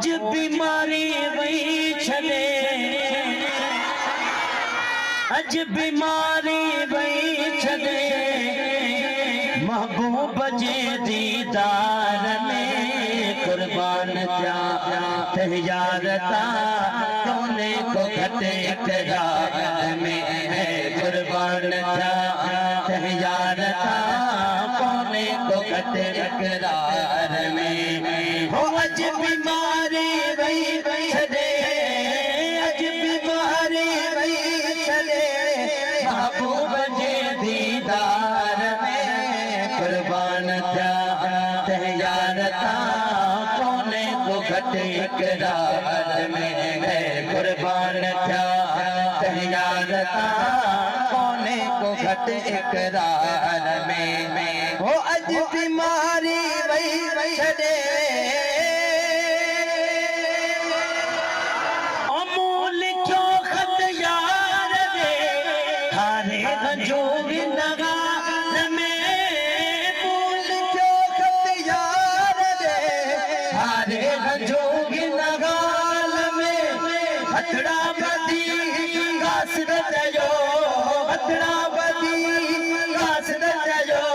अज बीमारी वही छड़े, अज बीमारी वही छड़े, महबूब जे दीदार में कुर्बान जा तैयारता कोने को घटे इकरार में है, कुर्बान जा तैयारता कोने को घटे इकरार में हो। अज बीमारी वही छड़े, अज बीमारी वही छड़े, महबूब जे दीदार में कुर्बान जा तैयारता कोने को घटे इकरार में है, कुर्बान जा तैयारता कोने को घटे इकरार में हो। अज बीमारी वही छड़े, अमूल क्यों खत यार दे हारे गंजोग नगार में, अमूल क्यों खत यार दे हारे गंजोग नगार में, हथड़ा बदी घास रचयो, हथड़ा बदी घास रचयो,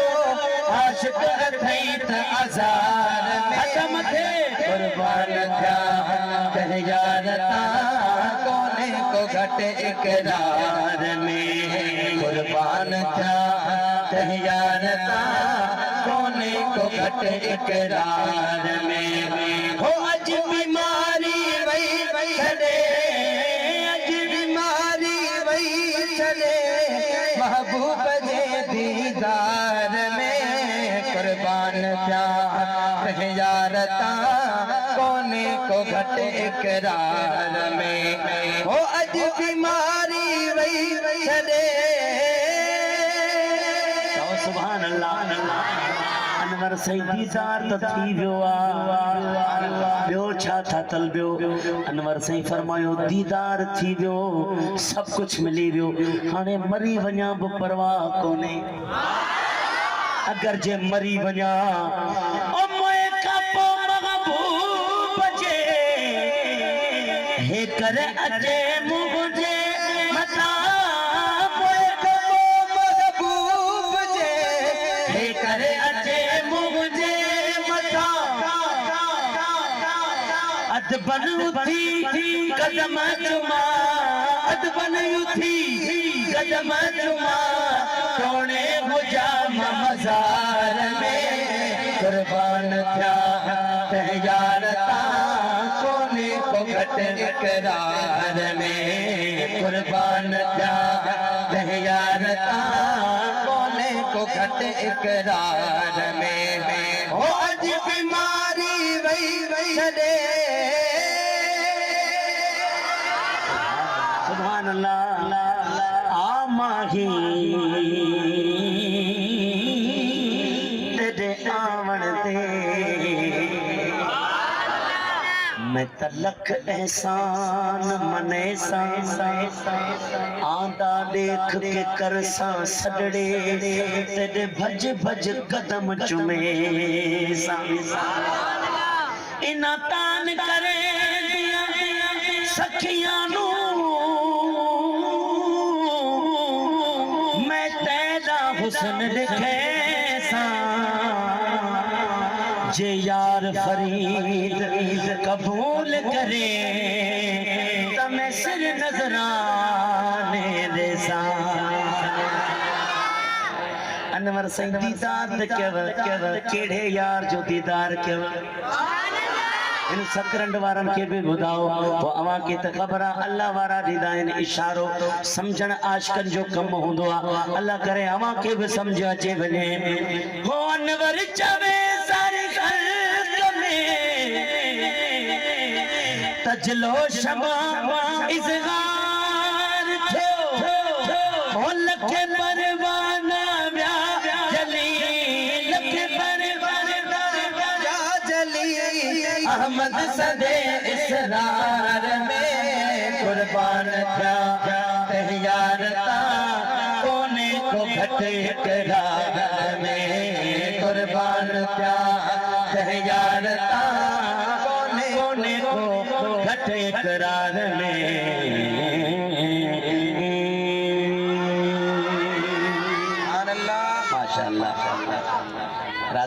आशिक अथई त आज़ार में अदम थे कुर्बान जा तैयारता कोने को घटे इकरार में, कुर्बान जा तैयारता कोने को घटे इकरार में हो। अज बीमारी वही छड़े, अज बीमारी वही छड़े, महबूब जे दीदार में कुर्बान जा तैयारता कोने को घटे इकरार में हो। अज बीमारी वही छड़े। सुभान अल्लाह। अनवर सही दीदार तो थी वियो आ, ॿियो छा था तलबियो। अनवर सही फरमायो दीदार थी वियो, सब कुछ मिली वियो, हाणे मरी वञा बि परवाह कोने। अगर जे मरी वञा ओ मोए का पो महबूब जे हे करे अचे मुझे मता, मोए का पो महबूब जे हे करे अचे मुझे मता, अदबन उठी कदम चुमा, अदबन उठी कदम चुमा, सोने मुझा मजार में कुर्बान जा तैयारता कोने को घटे इकरार में, कुर्बान जा तैयारता कोने को घटे इकरार में हो। अज बीमारी वही छड़े। सुभान अल्लाह। आमाही तेरे आवण ते मैं तलख एहसान मने सा आंदा देख के कर सा सडड़े, तेरे भज भज कदम चुमे सा, इना तान करे दिया सखियां नू मैं तेरा हुस्न देखे सा, जे यार फरीद कबूल करे तमें सिर नजराने दे सा। अनवर सही दीदार केड़े यार जो दीदार केव इन सकरंड वारन के भी बुधाओ वो अवा के त खबर अल्लाह वारा दीदा इन इशारो समझण आशिकन जो कम होंदो आ। अल्लाह करे अवा के भी समझ अचे वने हो। अनवर चवे सारी तजलो शमा इज़हार थो ओ लखे परवाना व्या जली, लखे परवाना व्या जली, अहमद सदे इसरार में कुर्बान था तैयारता कोने को घटे इकरार में, कुर्बान था तैयारता कोने को सच्चे इकरार में माशाअल्लाह।